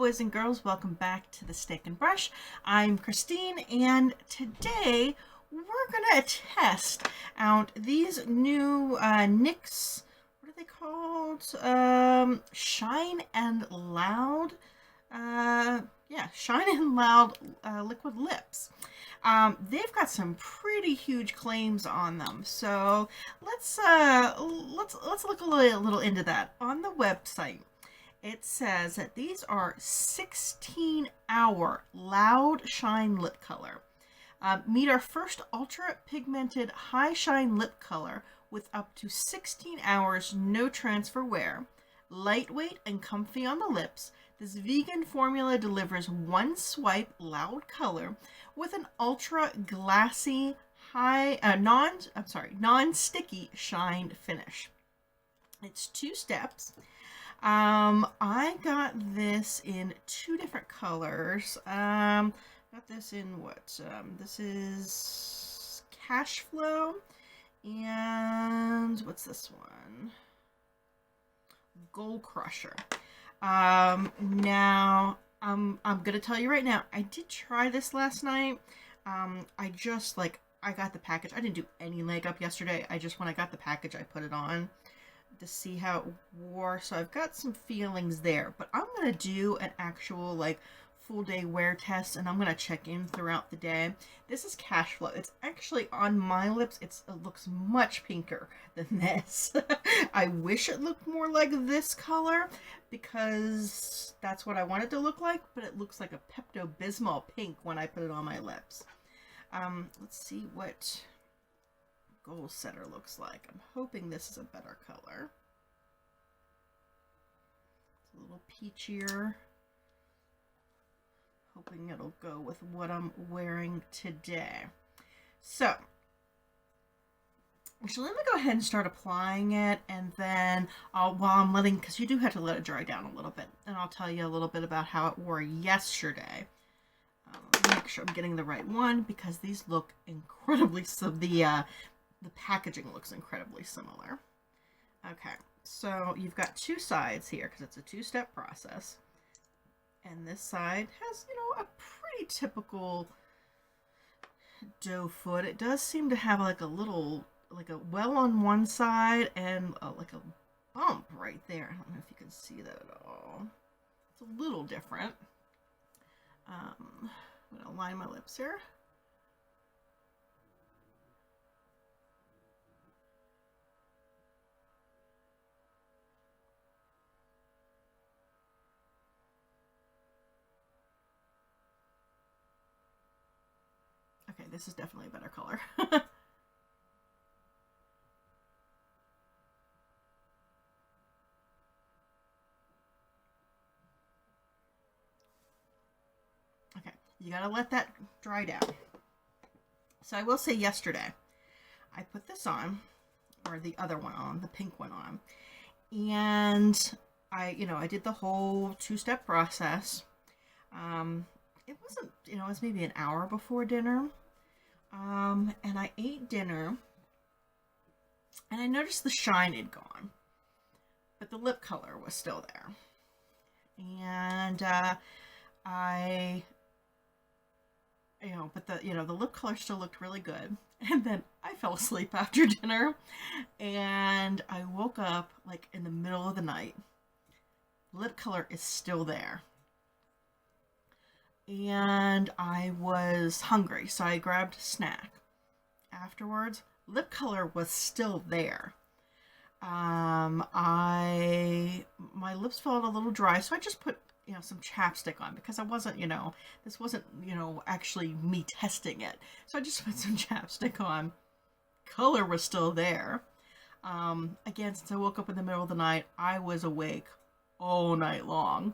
boys and girls, welcome back to the Stick and Brush. I'm Christine, and today we're gonna test out these new NYX, what are they called? Shine and Loud, Shine and Loud liquid lips. They've got some pretty huge claims on them, so let's look a little into that. On the website, it says that these are 16-hour loud shine lip color. Meet our first ultra pigmented high shine lip color with up to 16 hours no transfer wear. Lightweight and comfy on the lips, this vegan formula delivers one swipe loud color with an ultra glassy non-sticky shine finish. It's 2 steps. I got this in 2 different colors. Got this in what? This is Cash Flow, and what's this one? Gold Crusher. Now I'm gonna tell you right now, I did try this last night. I got the package. I didn't do any makeup yesterday. When I got the package, I put it on to see how it wore. So I've got some feelings there, but I'm gonna do an actual full day wear test, and I'm gonna check in throughout the day. This is Cash Flow. It's actually on my lips. It looks much pinker than this. I wish it looked more like this color because that's what I want it to look like, but it looks like a Pepto-Bismol pink when I put it on my lips. Let's see what Gold Setter looks like. I'm hoping this is a better color. It's a little peachier. Hoping it'll go with what I'm wearing today. So, actually, let me go ahead and start applying it, and then because you do have to let it dry down a little bit, and I'll tell you a little bit about how it wore yesterday. Make sure I'm getting the right one because these look incredibly, the packaging looks incredibly similar. Okay, so you've got 2 sides here because it's a 2-step process. And this side has, a pretty typical doe foot. It does seem to have a well on one side and a bump right there. I don't know if you can see that at all. It's a little different. I'm going to line my lips here. Okay, this is definitely a better color. Okay, you gotta let that dry down. So I will say yesterday, I put this on, or the other one on, the pink one on, and I did the whole 2-step process. It wasn't, it was maybe an hour before dinner. And I ate dinner, and I noticed the shine had gone, but the lip color was still there. And the lip color still looked really good. And then I fell asleep after dinner, and I woke up in the middle of the night. Lip color is still there. And I was hungry, so I grabbed a snack. Afterwards, lip color was still there. My lips felt a little dry, so I just put some chapstick on because I wasn't this wasn't actually me testing it. So I just put some chapstick on. Color was still there. Again, since I woke up in the middle of the night, I was awake all night long.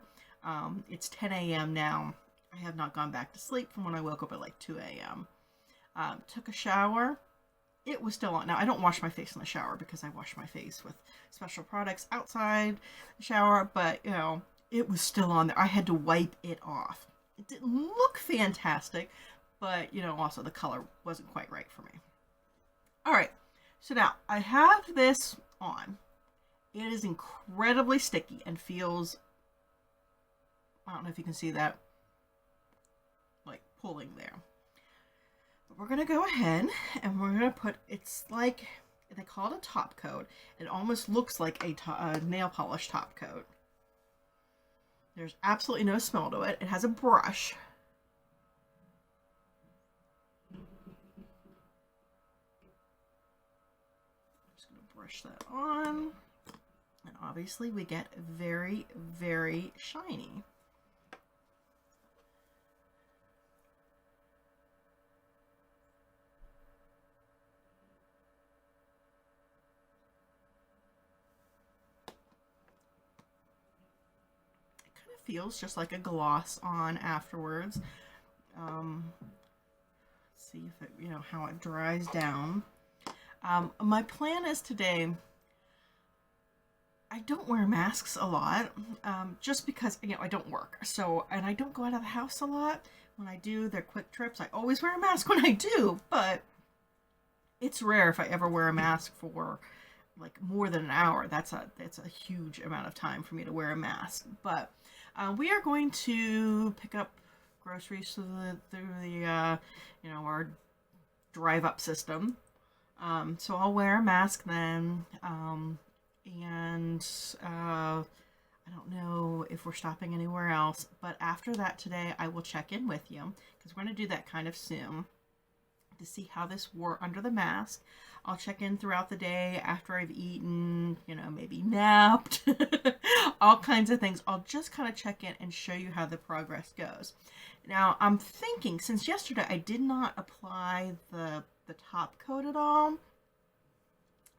It's 10 a.m. now. I have not gone back to sleep from when I woke up at 2 a.m. Took a shower. It was still on. Now, I don't wash my face in the shower because I wash my face with special products outside the shower, but, it was still on there. I had to wipe it off. It didn't look fantastic, but, also the color wasn't quite right for me. All right, so now I have this on. It is incredibly sticky and feels I don't know if you can see that, like pulling there. But we're gonna go ahead and we're gonna put, it's like, they call it a top coat. It almost looks like a nail polish top coat. There's absolutely no smell to it. It has a brush. I'm just gonna brush that on. And obviously we get very, very shiny. Feels just like a gloss on afterwards. See if it, you know, how it dries down. My plan is today, I don't wear masks a lot, just because, you know, I don't work. So, and I don't go out of the house a lot. When I do, they're quick trips. I always wear a mask when I do, but it's rare if I ever wear a mask for like more than an hour. That's a huge amount of time for me to wear a mask. But we are going to pick up groceries through the you know, our drive-up system. So I'll wear a mask then, and I don't know if we're stopping anywhere else. But after that today, I will check in with you because we're going to do that kind of soon to see how this wore under the mask. I'll check in throughout the day after I've eaten, you know, maybe napped, all kinds of things. I'll just kind of check in and show you how the progress goes. Now, I'm thinking, since yesterday I did not apply the top coat at all,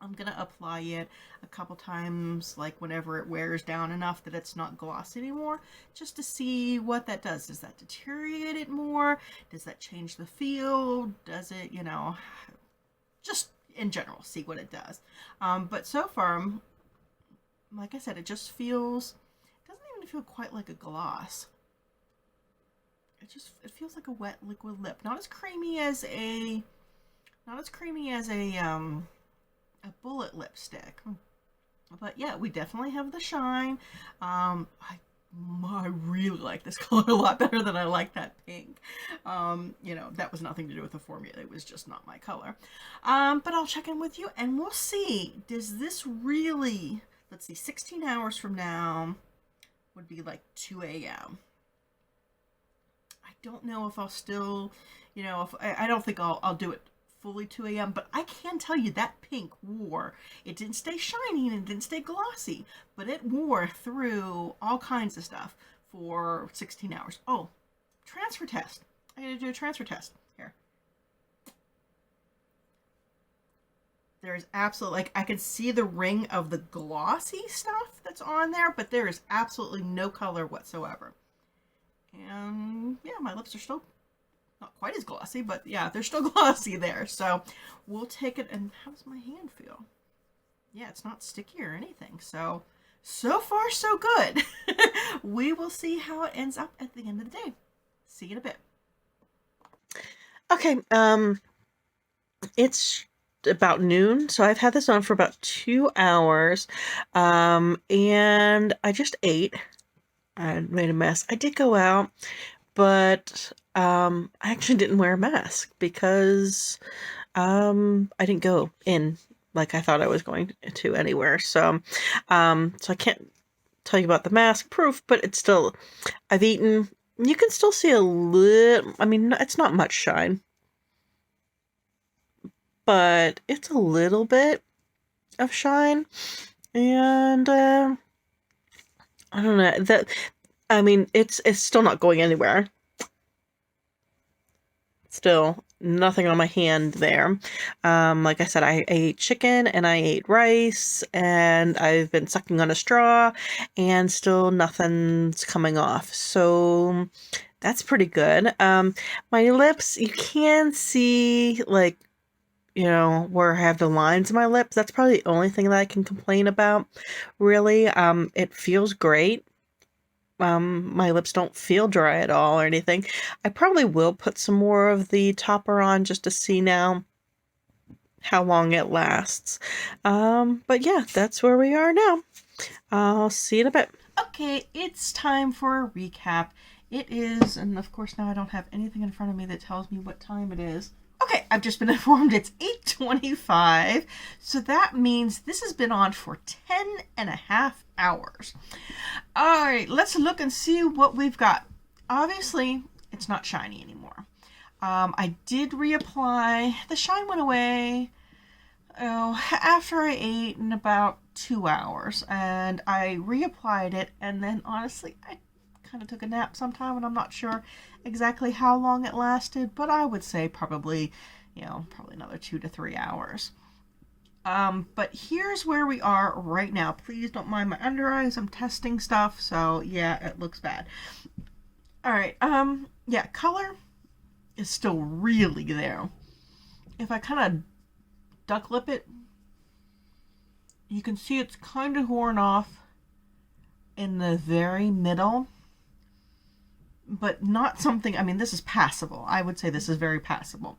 I'm going to apply it a couple times, like whenever it wears down enough that it's not glossy anymore, just to see what that does. Does that deteriorate it more? Does that change the feel? Does it, you know, just in general, see what it does. But so far, like I said, it just feels, it doesn't even feel quite like a gloss. It feels like a wet liquid lip. Not as creamy as a bullet lipstick. But yeah, we definitely have the shine. I really like this color a lot better than I like that pink. You know, that was nothing to do with the formula. It was just not my color. But I'll check in with you and we'll see. Does this really, let's see, 16 hours from now would be like 2 a.m. I don't know if I'll still, you know, if I don't think I'll do it fully 2 a.m. But I can tell you that pink wore. It didn't stay shiny and it didn't stay glossy, but it wore through all kinds of stuff for 16 hours. Oh, transfer test. I gotta do a transfer test here. There's absolutely, like, I can see the ring of the glossy stuff that's on there, but there is absolutely no color whatsoever. And yeah, my lips are still not quite as glossy, but yeah, they're still glossy there. So we'll take it. And how does my hand feel? Yeah, it's not sticky or anything. So far, so good. We will see how it ends up at the end of the day. See you in a bit. Okay, it's about noon, so I've had this on for about 2 hours, and I just ate. I made a mess. I did go out, but I actually didn't wear a mask because I didn't go in like I thought I was going to anywhere. So I can't tell you about the mask proof, but it's still, I've eaten. You can still see a little, I mean, it's not much shine, but it's a little bit of shine. And I don't know, that, I mean, it's still not going anywhere. Still nothing on my hand there. Like I said, I ate chicken and I ate rice and I've been sucking on a straw and still nothing's coming off. So that's pretty good. My lips, you can see, like, you know, where I have the lines in my lips. That's probably the only thing that I can complain about, really. It feels great. My lips don't feel dry at all or anything. I probably will put some more of the topper on just to see now how long it lasts. But yeah, that's where we are now. I'll see you in a bit. Okay, it's time for a recap. It is, and of course now I don't have anything in front of me that tells me what time it is. Okay, I've just been informed it's 8:25, so that means this has been on for 10.5 hours. All right, let's look and see what we've got. Obviously, it's not shiny anymore. I did reapply. The shine went away after I ate in about 2 hours, and I reapplied it, and then honestly, I kind of took a nap sometime, and I'm not sure exactly how long it lasted, but I would say probably another 2 to 3 hours. But here's where we are right now. Please don't mind my under eyes. I'm testing stuff, so yeah, it looks bad. All right, yeah, color is still really there. If I kind of duck lip it, you can see it's kind of worn off in the very middle, but not something, I mean, this is passable. I would say this is very passable.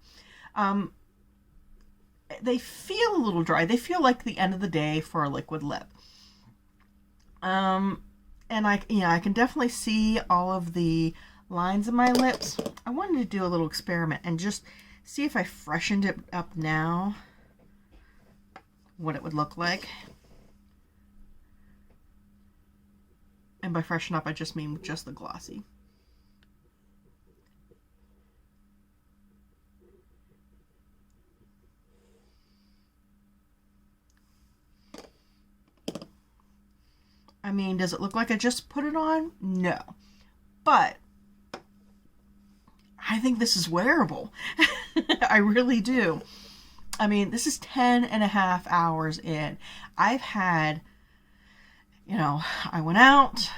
They feel a little dry. They feel like the end of the day for a liquid lip. And I can definitely see all of the lines in my lips. I wanted to do a little experiment and just see if I freshened it up now, what it would look like. And by freshen up, I just mean just the glossy. I mean, does it look like I just put it on? No. But I think this is wearable. I really do. I mean, this is 10.5 hours in. I've had, I went out.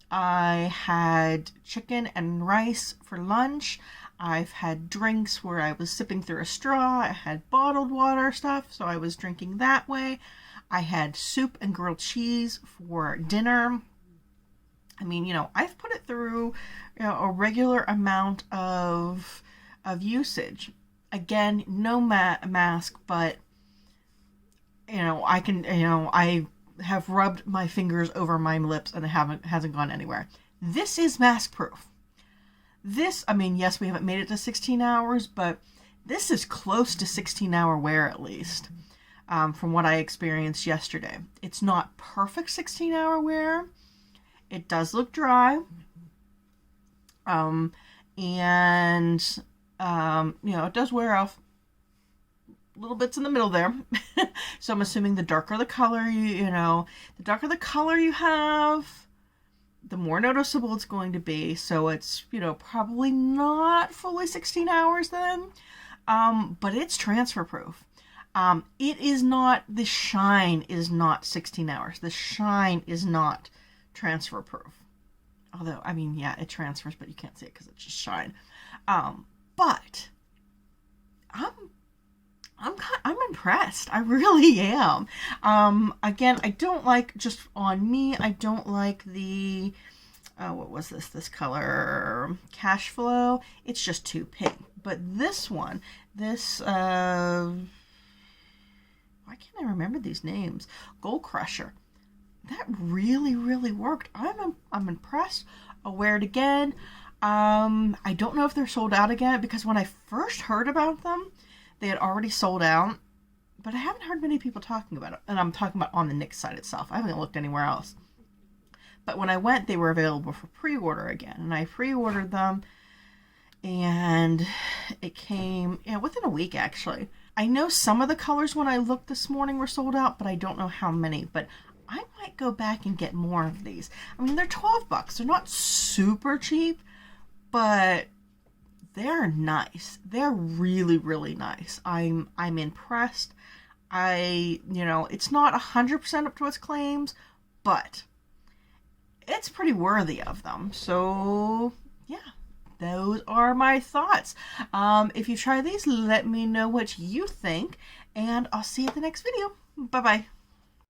I had chicken and rice for lunch. I've had drinks where I was sipping through a straw. I had bottled water stuff, so I was drinking that way. I had soup and grilled cheese for dinner. I mean, I've put it through a regular amount of usage. Again, no mask, but I can, I have rubbed my fingers over my lips and it hasn't gone anywhere. This is mask proof. This, I mean, yes, we haven't made it to 16 hours, but this is close to 16-hour wear at least. From what I experienced yesterday. It's not perfect 16-hour wear. It does look dry. It does wear off little bits in the middle there. So I'm assuming the darker the color the darker the color you have, the more noticeable it's going to be. So it's, probably not fully 16 hours then. But it's transfer proof. It is not, the shine is not 16 hours. The shine is not transfer proof. Although, I mean, yeah, it transfers, but you can't see it because it's just shine. But I'm impressed. I really am. Again, I don't like, just on me, I don't like the, what was this color? Cash Flow. It's just too pink. But this one, why can't I remember these names? Gold Crusher. That really, really worked. I'm impressed. I'll wear it again. I don't know if they're sold out again, because when I first heard about them, they had already sold out. But I haven't heard many people talking about it. And I'm talking about on the NYX site itself. I haven't looked anywhere else. But when I went, they were available for pre-order again. And I pre-ordered them. And it came within a week, actually. I know some of the colors when I looked this morning were sold out, but I don't know how many. But I might go back and get more of these. I mean, they're $12. They're not super cheap, but they're nice. They're really, really nice. I'm impressed. It's not 100% up to its claims, but it's pretty worthy of them. So, yeah. Those are my thoughts. If you try these, let me know what you think, and I'll see you at the next video. Bye-bye.